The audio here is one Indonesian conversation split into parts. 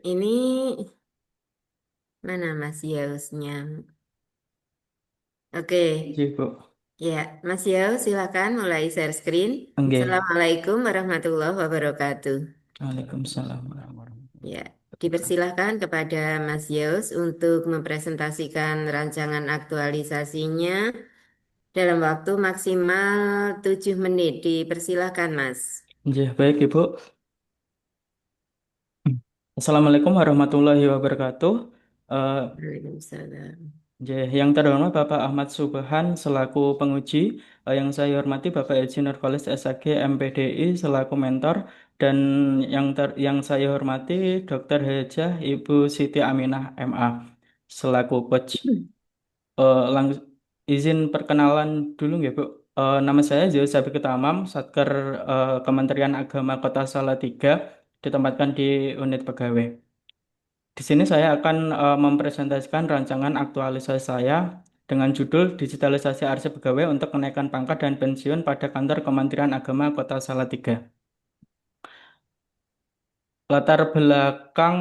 Ini mana Mas Yausnya? Oke, Ji, Bu. ya Mas Yaus silakan mulai share screen. Oke. Assalamualaikum warahmatullahi wabarakatuh. Waalaikumsalam warahmatullahi Ya, wabarakatuh. dipersilahkan kepada Mas Yaus untuk mempresentasikan rancangan aktualisasinya dalam waktu maksimal 7 menit. Dipersilahkan Mas. Ji, baik Ibu. Assalamualaikum warahmatullahi wabarakatuh. Eh, Waalaikumsalam. Ji, yang terhormat Bapak Ahmad Subhan selaku penguji, yang saya hormati Bapak Engineer Kholis SAG MPDI selaku mentor, dan yang saya hormati Dr. Hejah Ibu Siti Aminah MA selaku coach. Lang izin perkenalan dulu nggak Bu? Nama saya Zio Sabik Tamam, Satker Kementerian Agama Kota Salatiga, ditempatkan di unit pegawai. Di sini saya akan mempresentasikan rancangan aktualisasi saya dengan judul Digitalisasi Arsip Pegawai untuk Kenaikan Pangkat dan Pensiun pada Kantor Kementerian Agama Kota Salatiga. Latar belakang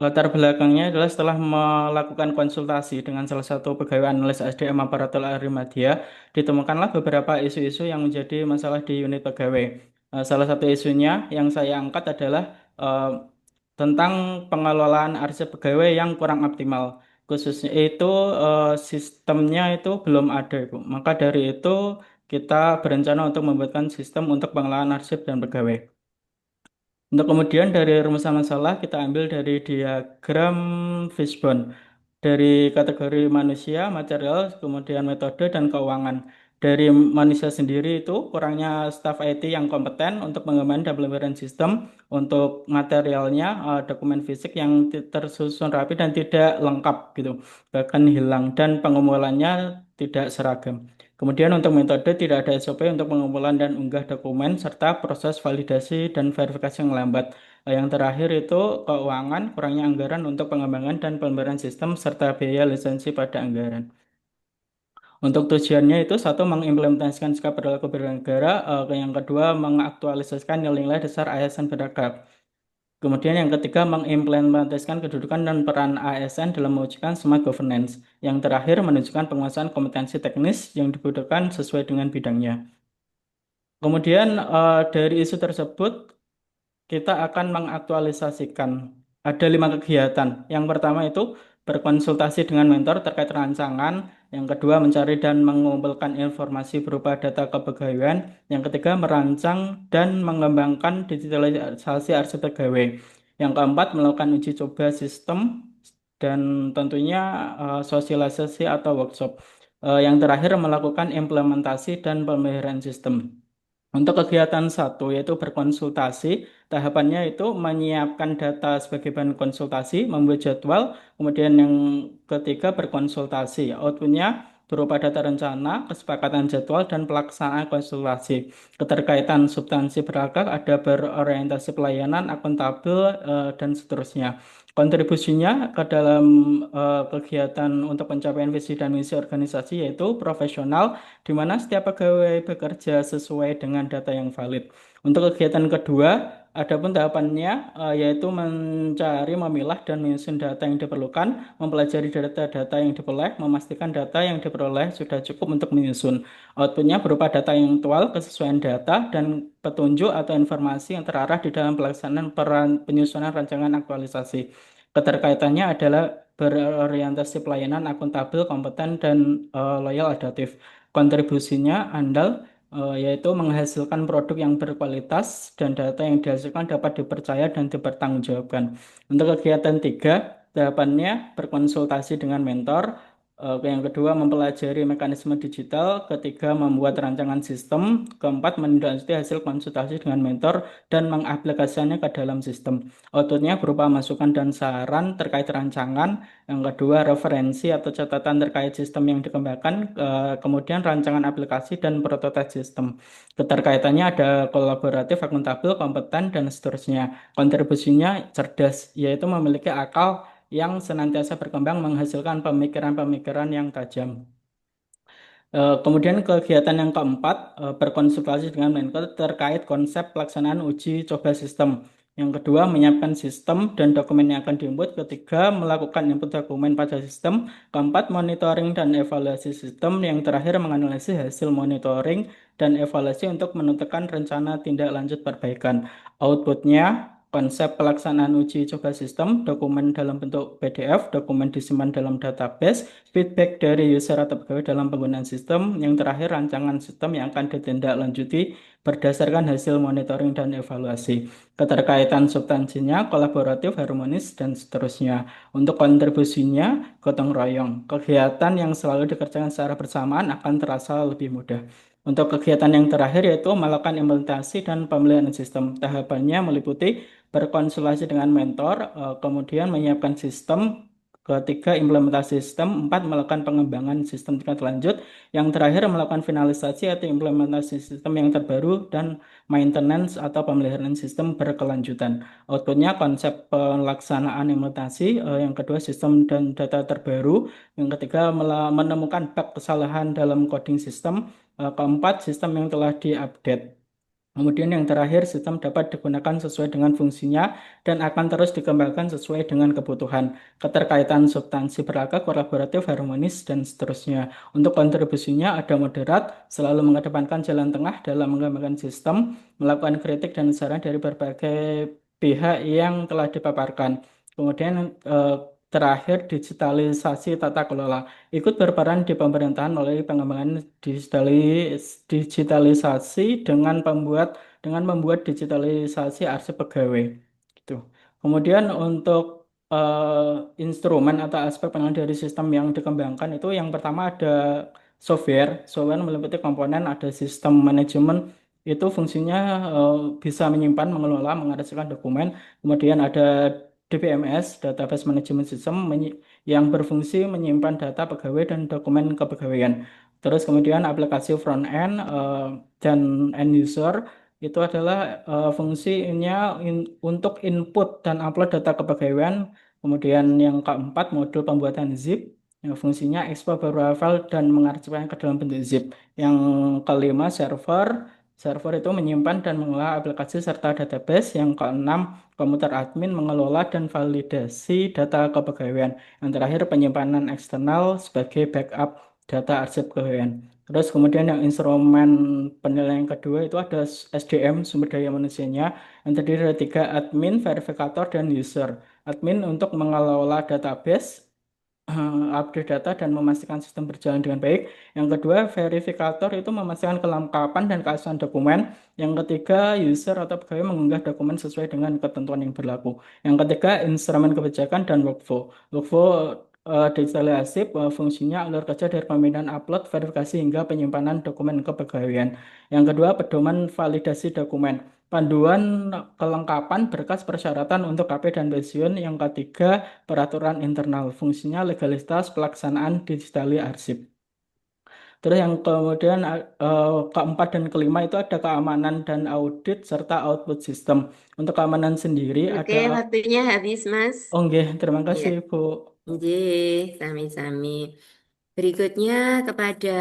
Latar belakangnya adalah setelah melakukan konsultasi dengan salah satu pegawai analis SDM Aparatur Arimadia, ditemukanlah beberapa isu-isu yang menjadi masalah di unit pegawai. Salah satu isunya yang saya angkat adalah eh, tentang pengelolaan arsip pegawai yang kurang optimal. Khususnya itu sistemnya itu belum ada, Ibu. Maka dari itu kita berencana untuk membuatkan sistem untuk pengelolaan arsip dan pegawai. Untuk kemudian dari rumusan masalah kita ambil dari diagram fishbone dari kategori manusia, material, kemudian metode dan keuangan. Dari manusia sendiri itu kurangnya staf IT yang kompeten untuk pengembangan dan pemeliharaan sistem, untuk materialnya dokumen fisik yang tersusun rapi dan tidak lengkap gitu, bahkan hilang dan pengumpulannya tidak seragam. Kemudian untuk metode tidak ada SOP untuk pengumpulan dan unggah dokumen serta proses validasi dan verifikasi yang lambat. Yang terakhir itu keuangan, kurangnya anggaran untuk pengembangan dan pemeliharaan sistem serta biaya lisensi pada anggaran. Untuk tujuannya itu satu mengimplementasikan sikap perilaku bernegara, yang kedua mengaktualisasikan nilai-nilai dasar ASN beradab. Kemudian yang ketiga mengimplementasikan kedudukan dan peran ASN dalam mewujudkan smart governance. Yang terakhir menunjukkan penguasaan kompetensi teknis yang dibutuhkan sesuai dengan bidangnya. Kemudian dari isu tersebut kita akan mengaktualisasikan. Ada 5 kegiatan. Yang pertama itu berkonsultasi dengan mentor terkait rancangan. Yang kedua mencari dan mengumpulkan informasi berupa data kepegawaian. Yang ketiga merancang dan mengembangkan digitalisasi arsip pegawai. Yang keempat melakukan uji coba sistem dan tentunya sosialisasi atau workshop. Yang terakhir melakukan implementasi dan pemeliharaan sistem. Untuk kegiatan satu yaitu berkonsultasi, tahapannya itu menyiapkan data sebagai bahan konsultasi, membuat jadwal, kemudian yang ketiga berkonsultasi. Outputnya berupa data rencana, kesepakatan jadwal, dan pelaksanaan konsultasi. Keterkaitan substansi beragam ada berorientasi pelayanan, akuntabel, dan seterusnya. Kontribusinya ke dalam kegiatan untuk pencapaian visi dan misi organisasi yaitu profesional, di mana setiap pegawai bekerja sesuai dengan data yang valid. Untuk kegiatan kedua, adapun tahapannya yaitu mencari, memilah, dan menyusun data yang diperlukan, mempelajari data-data yang diperoleh, memastikan data yang diperoleh sudah cukup untuk menyusun. Outputnya berupa data yang aktual, kesesuaian data, dan petunjuk atau informasi yang terarah di dalam pelaksanaan penyusunan rancangan aktualisasi. Keterkaitannya adalah berorientasi pelayanan, akuntabel, kompeten, dan loyal adaptif. Kontribusinya andal, yaitu menghasilkan produk yang berkualitas dan data yang dihasilkan dapat dipercaya dan dipertanggungjawabkan. Untuk kegiatan tiga, tahapannya berkonsultasi dengan mentor. Yang kedua, mempelajari mekanisme digital. Ketiga, membuat rancangan sistem. Keempat, menindaklanjuti hasil konsultasi dengan mentor dan mengaplikasikannya ke dalam sistem. Outputnya berupa masukan dan saran terkait rancangan. Yang kedua, referensi atau catatan terkait sistem yang dikembangkan, kemudian rancangan aplikasi dan prototipe sistem. Keterkaitannya ada kolaboratif, akuntabel, kompeten, dan seterusnya. Kontribusinya cerdas, yaitu memiliki akal yang senantiasa berkembang menghasilkan pemikiran-pemikiran yang tajam. Kemudian kegiatan yang keempat, berkonsultasi dengan mentor terkait konsep pelaksanaan uji coba sistem. Yang kedua, menyiapkan sistem dan dokumen yang akan diinput. Ketiga, melakukan input dokumen pada sistem. Keempat, monitoring dan evaluasi sistem. Yang terakhir, menganalisis hasil monitoring dan evaluasi untuk menentukan rencana tindak lanjut perbaikan. Outputnya, konsep pelaksanaan uji coba sistem, dokumen dalam bentuk PDF, dokumen disimpan dalam database, feedback dari user atau pegawai dalam penggunaan sistem. Yang terakhir, rancangan sistem yang akan ditindaklanjuti berdasarkan hasil monitoring dan evaluasi. Keterkaitan substansinya, kolaboratif, harmonis, dan seterusnya. Untuk kontribusinya, gotong royong. Kegiatan yang selalu dikerjakan secara bersamaan akan terasa lebih mudah. Untuk kegiatan yang terakhir yaitu melakukan implementasi dan pemeliharaan sistem. Tahapannya meliputi berkonsultasi dengan mentor, kemudian menyiapkan sistem, ketiga implementasi sistem, empat melakukan pengembangan sistem tingkat lanjut, yang terakhir melakukan finalisasi atau implementasi sistem yang terbaru dan maintenance atau pemeliharaan sistem berkelanjutan. Outputnya konsep pelaksanaan implementasi, yang kedua sistem dan data terbaru, yang ketiga menemukan bug kesalahan dalam coding sistem, keempat sistem yang telah diupdate. Kemudian yang terakhir, sistem dapat digunakan sesuai dengan fungsinya dan akan terus dikembangkan sesuai dengan kebutuhan. Keterkaitan substansi beragam, kolaboratif, harmonis, dan seterusnya. Untuk kontribusinya ada moderat, selalu mengedepankan jalan tengah dalam mengembangkan sistem, melakukan kritik dan saran dari berbagai pihak yang telah dipaparkan. Kemudian terakhir, digitalisasi tata kelola. Ikut berperan di pemerintahan melalui pengembangan digitalisasi dengan membuat digitalisasi arsip pegawai. Gitu. Kemudian untuk instrumen atau aspek pengenalan dari sistem yang dikembangkan itu yang pertama ada software. Software meliputi komponen, ada sistem manajemen, itu fungsinya bisa menyimpan, mengelola, mengarsipkan dokumen. Kemudian ada DBMS, Database Management System, yang berfungsi menyimpan data pegawai dan dokumen kepegawaian. Terus kemudian aplikasi front end dan end user itu adalah fungsinya untuk input dan upload data kepegawaian. Kemudian yang keempat, modul pembuatan zip, yang fungsinya ekspor beberapa file dan mengarsipkan ke dalam bentuk zip. Yang kelima, server. Server itu menyimpan dan mengolah aplikasi serta database. Yang keenam, komputer admin mengelola dan validasi data kepegawaian. Yang terakhir, penyimpanan eksternal sebagai backup data arsip kepegawaian. Terus kemudian yang instrumen penilaian kedua itu ada SDM, sumber daya manusianya, yang terdiri dari tiga, admin, verifikator, dan user. Admin untuk mengelola database, update data dan memastikan sistem berjalan dengan baik. Yang kedua, verifikator itu memastikan kelengkapan dan keaslian dokumen. Yang ketiga, user atau pegawai mengunggah dokumen sesuai dengan ketentuan yang berlaku. Yang ketiga, instrumen kebijakan dan workflow. Workflow digitalisasi, fungsinya alur kerja dari pemindahan upload, verifikasi hingga penyimpanan dokumen kepegawaian. Yang kedua, pedoman validasi dokumen. Panduan kelengkapan berkas persyaratan untuk KP dan pensiun. Yang ketiga, peraturan internal. Fungsinya legalitas pelaksanaan digitali arsip. Terus yang kemudian keempat dan kelima itu ada keamanan dan audit serta output sistem. Untuk keamanan sendiri Oke, ada, waktunya habis, Mas. oh nggih, terima Ya, kasih Bu. nggih, sami-sami. Berikutnya kepada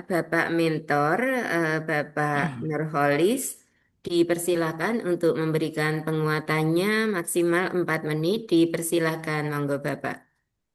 Bapak Mentor, Bapak Nurholis, dipersilakan untuk memberikan penguatannya maksimal 4 menit. Dipersilakan, monggo Bapak.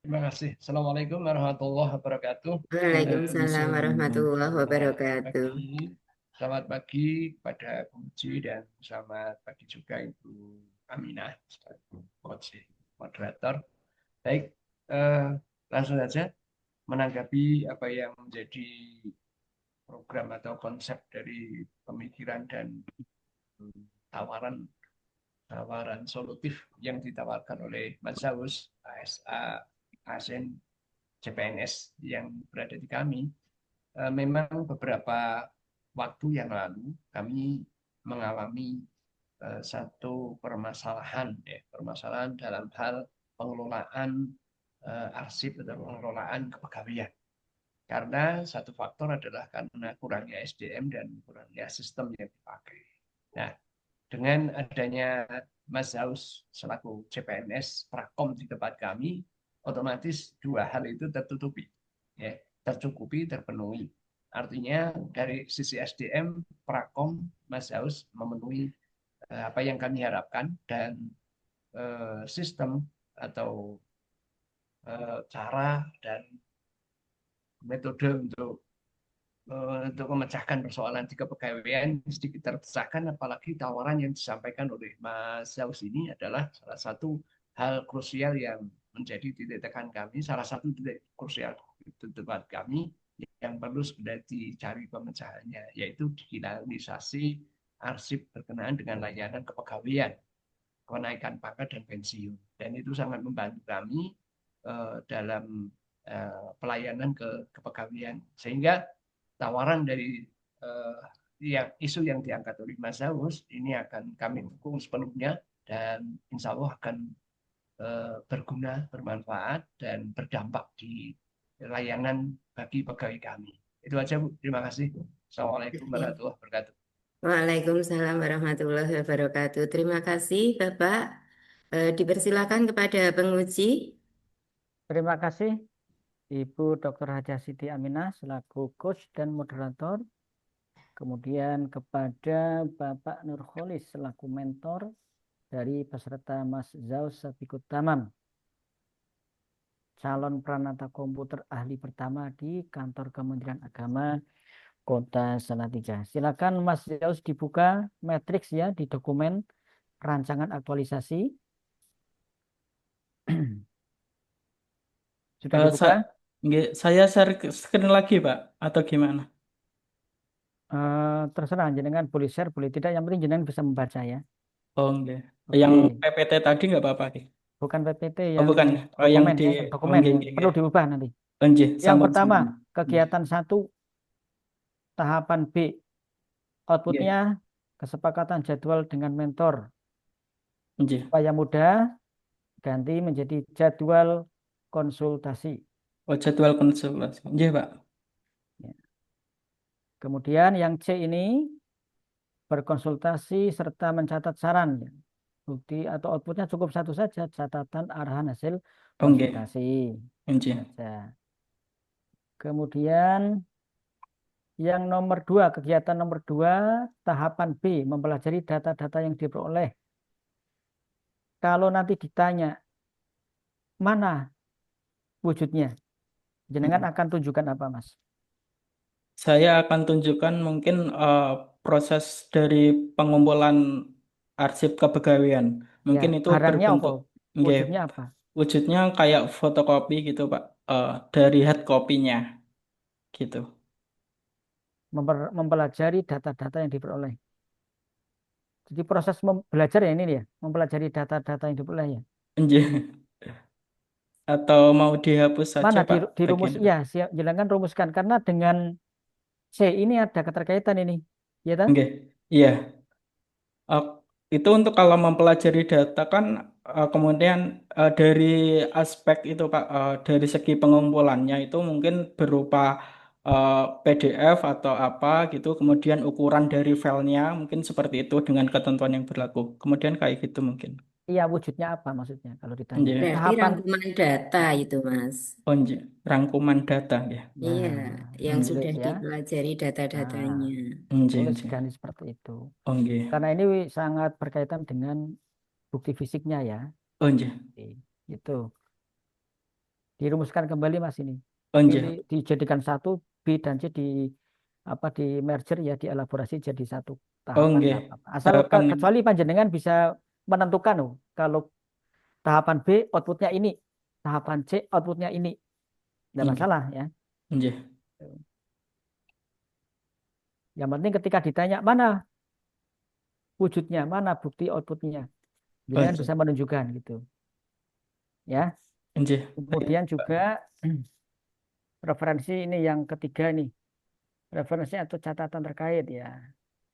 Terima kasih. Assalamualaikum warahmatullahi wabarakatuh. Waalaikumsalam warahmatullahi Selamat wabarakatuh. pagi. Selamat pagi kepada Bu Uci dan selamat pagi juga Ibu Aminah, selaku coach moderator. Baik, langsung saja menanggapi apa yang menjadi program atau konsep dari pemikiran dan tawaran tawaran solutif yang ditawarkan oleh Mas Zaus, ASA, ASN, CPNS yang berada di kami. Memang beberapa waktu yang lalu kami mengalami satu permasalahan, permasalahan dalam hal pengelolaan arsip atau pengelolaan kepegawaian. Karena satu faktor adalah karena kurangnya SDM dan kurangnya sistem yang dipakai. Nah, dengan adanya Mas Zaus selaku CPNS Prakom di tempat kami, otomatis dua hal itu tertutupi, ya, tercukupi, terpenuhi. Artinya dari sisi SDM, Prakom Mas Zaus memenuhi apa yang kami harapkan, dan sistem atau cara dan metode untuk memecahkan persoalan di kepegawaian sedikit terpecahkan, apalagi tawaran yang disampaikan oleh Mas Zaus ini adalah salah satu hal krusial yang menjadi titik tekan kami, salah satu titik krusial di tempat kami yang perlu sebenarnya dicari pemecahannya, yaitu digitalisasi arsip berkenaan dengan layanan kepegawaian, kenaikan pangkat dan pensiun. Dan itu sangat membantu kami dalam pelayanan ke kepegawaian. Sehingga tawaran dari isu yang diangkat oleh Mas Zaus ini akan kami dukung sepenuhnya, dan insya Allah akan berguna, bermanfaat, dan berdampak di layanan bagi pegawai kami. Itu aja, Bu. Terima kasih. Assalamualaikum warahmatullahi wabarakatuh. Waalaikumsalam warahmatullahi wabarakatuh. Terima kasih, Bapak. Dipersilakan kepada penguji. Terima kasih Ibu Dr. Haja Siti Aminah selaku coach dan moderator. Kemudian kepada Bapak Nurholis selaku mentor dari peserta Mas Zaus Sabiqut Tamam, calon pranata komputer ahli pertama di kantor Kementerian Agama Kota Salatiga. Silakan Mas Zaus dibuka matriks ya di dokumen rancangan aktualisasi. Sudah dibuka? Saya share screen lagi, Pak, atau gimana? Terserah jenengan, boleh share boleh tidak, yang penting jenengan bisa membaca ya. Oh, enggak. Oke. Yang PPT tadi nggak apa-apa, Ki? Bukan PPT, Oh, yang bukan. Oh, yang dokumen di ya, yang dokumen enggak, yang enggak, perlu enggak. diubah nanti. Enggak, Yang sampun, pertama, sampun. kegiatan 1 tahapan B, outputnya kesepakatan jadwal dengan mentor. Enggak. Supaya mudah, ganti menjadi jadwal konsultasi. Oh, jadwal konsultasi. Enggak, Pak. Ya. Kemudian yang C ini berkonsultasi serta mencatat saran. Ya. Bukti atau outputnya cukup satu saja, catatan arahan hasil Oh, enggak. konsultasi. Enggak. Saja. Kemudian yang nomor 2, kegiatan nomor 2, tahapan B, mempelajari data-data yang diperoleh. Kalau nanti ditanya, mana wujudnya? Jenengan akan tunjukkan apa, Mas? Saya akan tunjukkan mungkin proses dari pengumpulan arsip kepegawaian. Ya, Mungkin itu barangnya apa? berbentuk, enggak, Wujudnya apa? wujudnya kayak fotokopi gitu, Pak. Dari hard copy-nya gitu. Mempelajari data-data yang diperoleh. Jadi proses belajar ya ini ya, mempelajari data-data yang diperoleh ya. Enggak. Atau mau dihapus saja, Mana Pak, dirumus? bagian itu. Ya, siap, jelaskan rumuskan. Karena dengan C ini ada keterkaitan ini. Ya, tak? Enggak. Iya. Eh, itu untuk kalau mempelajari data kan kemudian dari aspek itu Pak, dari segi pengumpulannya itu mungkin berupa eh, PDF atau apa gitu, kemudian ukuran dari filenya mungkin seperti itu dengan ketentuan yang berlaku. Kemudian kayak gitu mungkin. Iya, wujudnya apa maksudnya kalau ditanya? Iya. Berarti Tahapan. rangkuman data itu, Mas. Oh, iya. Rangkuman data ya. Iya, Nah, yang ditulis sudah ya. dipelajari data-datanya. Nah, Iya, tulis iya. garis seperti itu. Oh, iya. Karena ini sangat berkaitan dengan bukti fisiknya ya. Oh, iya. Oke, itu dirumuskan kembali Mas ini. Oh, Pilih iya. dijadikan satu, B dan C di apa di merger ya, dielaborasi jadi satu Oh, tahapan iya. nggak apa-apa. Asal Tahapan kecuali panjenengan bisa menentukan oh, kalau tahapan B outputnya ini, tahapan C outputnya ini, tidak iya. masalah ya. Iya. Yang penting ketika ditanya mana wujudnya, mana bukti outputnya, Oh, jenengan iya. bisa menunjukkan gitu ya. Iya. Kemudian juga referensi ini yang ketiga nih, referensi atau catatan terkait ya.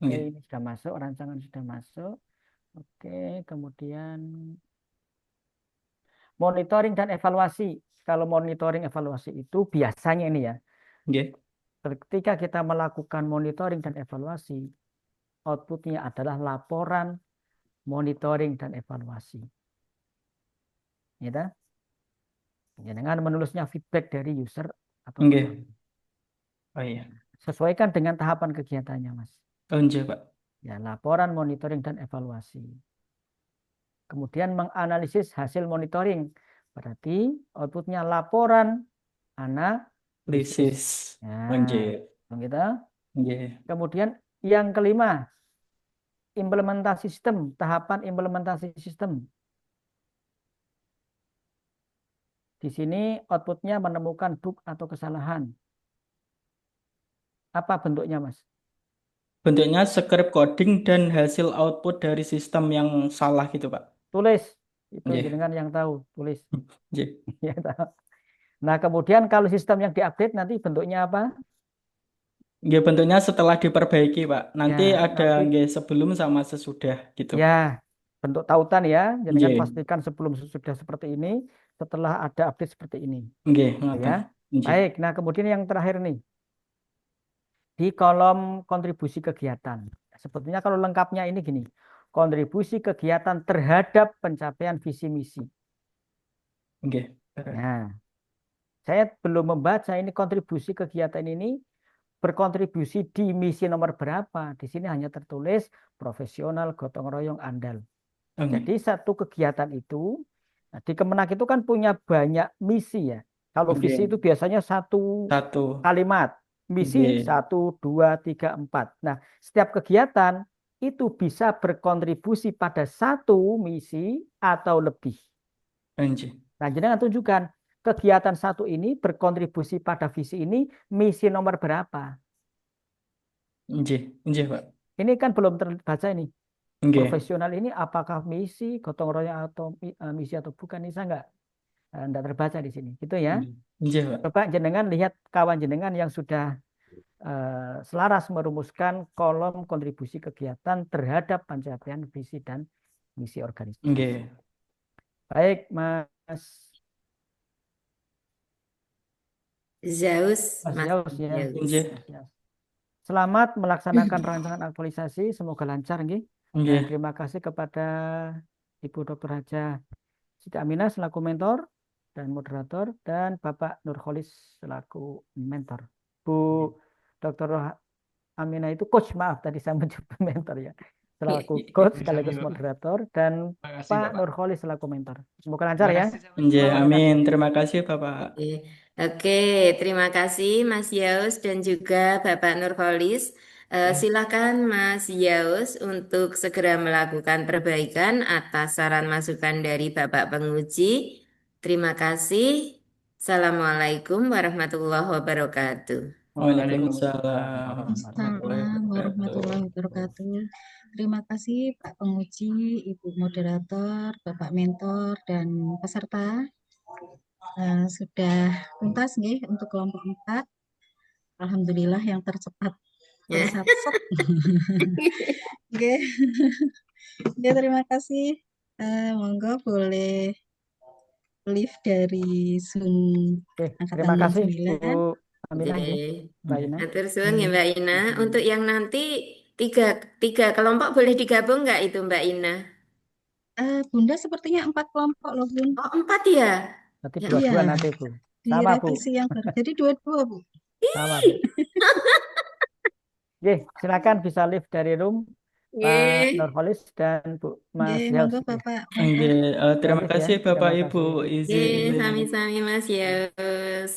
Oke, Iya. ini sudah masuk, rancangan sudah masuk. Oke, kemudian monitoring dan evaluasi. Kalau monitoring evaluasi itu biasanya ini ya, Iya. ketika kita melakukan monitoring dan evaluasi, outputnya adalah laporan monitoring dan evaluasi. Ya, dengan menulisnya feedback dari user atau Iya. pegawai. Oh, iya. Sesuaikan dengan tahapan kegiatannya, Mas. Oh, iya, Pak. Ya, laporan, monitoring, dan evaluasi. Kemudian menganalisis hasil monitoring. Berarti outputnya laporan, analisis. Lisis. Nggih. Gitu. Nggih. Kemudian yang kelima, implementasi sistem, tahapan implementasi sistem. Di sini outputnya menemukan bug atau kesalahan. Apa bentuknya, Mas? Bentuknya script coding dan hasil output dari sistem yang salah gitu, Pak. Tulis. Itu Nggih. jenengan yang tahu, tulis. Nggih. Ya, tahu. Nah, kemudian kalau sistem yang diupdate nanti bentuknya apa? Nggih, bentuknya setelah diperbaiki, Pak. Nanti Ya, ada nanti nggih sebelum sama sesudah gitu. ya bentuk tautan ya. Jangan Nggih. pastikan sebelum sesudah seperti ini, setelah ada update seperti ini. Nggih, ngoten. Ya. Nggih. Baik, nah kemudian yang terakhir nih. Di kolom kontribusi kegiatan. Sebetulnya kalau lengkapnya ini gini. Kontribusi kegiatan terhadap pencapaian visi misi. Nggih. Nah, saya belum membaca ini kontribusi kegiatan ini berkontribusi di misi nomor berapa. Di sini hanya tertulis profesional gotong royong andal. Nggih. Jadi satu kegiatan itu, nah, di Kemenak itu kan punya banyak misi ya. Kalau visi itu Nggih. biasanya satu Satu. kalimat. Misi Nggih. 1, 2, 3, 4. Nah, setiap kegiatan itu bisa berkontribusi pada satu misi atau lebih. Nggih. Nah, jangan tunjukkan kegiatan satu ini berkontribusi pada visi ini, misi nomor berapa. Nggih. Nggih, Pak. Ini kan belum terbaca ini. Nggih. Profesional ini apakah misi, gotong royong atau misi atau bukan, ini saya enggak terbaca di sini. Gitu ya. Nggih, Pak. Coba jenengan lihat kawan jenengan yang sudah selaras merumuskan kolom kontribusi kegiatan terhadap pencapaian visi dan misi organisasi. Nggih. Baik, Mas Zeus, Mas Mas Yaus ya. Zeus. Nggih. Mas Yaus. Selamat melaksanakan rancangan aktualisasi, semoga lancar nggih. Dan Nggih. terima kasih kepada Ibu Dr. Haja Siti Aminah selaku mentor dan moderator, dan Bapak Nurholis selaku mentor. Bu Dr. Aminah itu coach, maaf tadi saya menyebut mentor ya. Selaku coach sekaligus moderator, dan Terima kasih, Pak Bapak. Nurholis selaku mentor. Semoga lancar Terima ya. kasih, Bapak. Nggih, Terima kasih. amin. Terima kasih, Bapak. Oke, terima kasih Mas Yaus dan juga Bapak Nurholis. Silakan Mas Yaus untuk segera melakukan perbaikan atas saran masukan dari Bapak penguji. Terima kasih. Assalamualaikum warahmatullahi wabarakatuh. Waalaikumsalam warahmatullahi Assalamualaikum warahmatullahi wabarakatuh. Terima kasih Pak Penguji, Ibu Moderator, Bapak Mentor, dan peserta. Sudah tuntas nih untuk kelompok 4. Alhamdulillah yang tercepat. Tersat-set. Oke. Oke, terima kasih. Monggo boleh live dari Zoom Oke, angkatan terima kasih 69. Bu Aminah ya. Oke. Mbak Ina. Atur suwun ya Mbak Ina. Untuk yang nanti tiga kelompok boleh digabung nggak itu Mbak Ina? Bunda sepertinya 4 kelompok loh, Bun. Oh 4 ya? Nanti Ya, dua-dua Iya, nanti Bu. di Sama Bu. revisi yang baru. Jadi dua-dua, Bu. Sama Bu. Oke, silakan bisa live dari room Pak Nggih. Nurholis dan Bu Mas Oke, Yaus. monggo Bapak. Nggih, terima Live ya. kasih Bapak Terima Ibu. kasih. Izin Nggih, live. sami-sami Mas Yaus.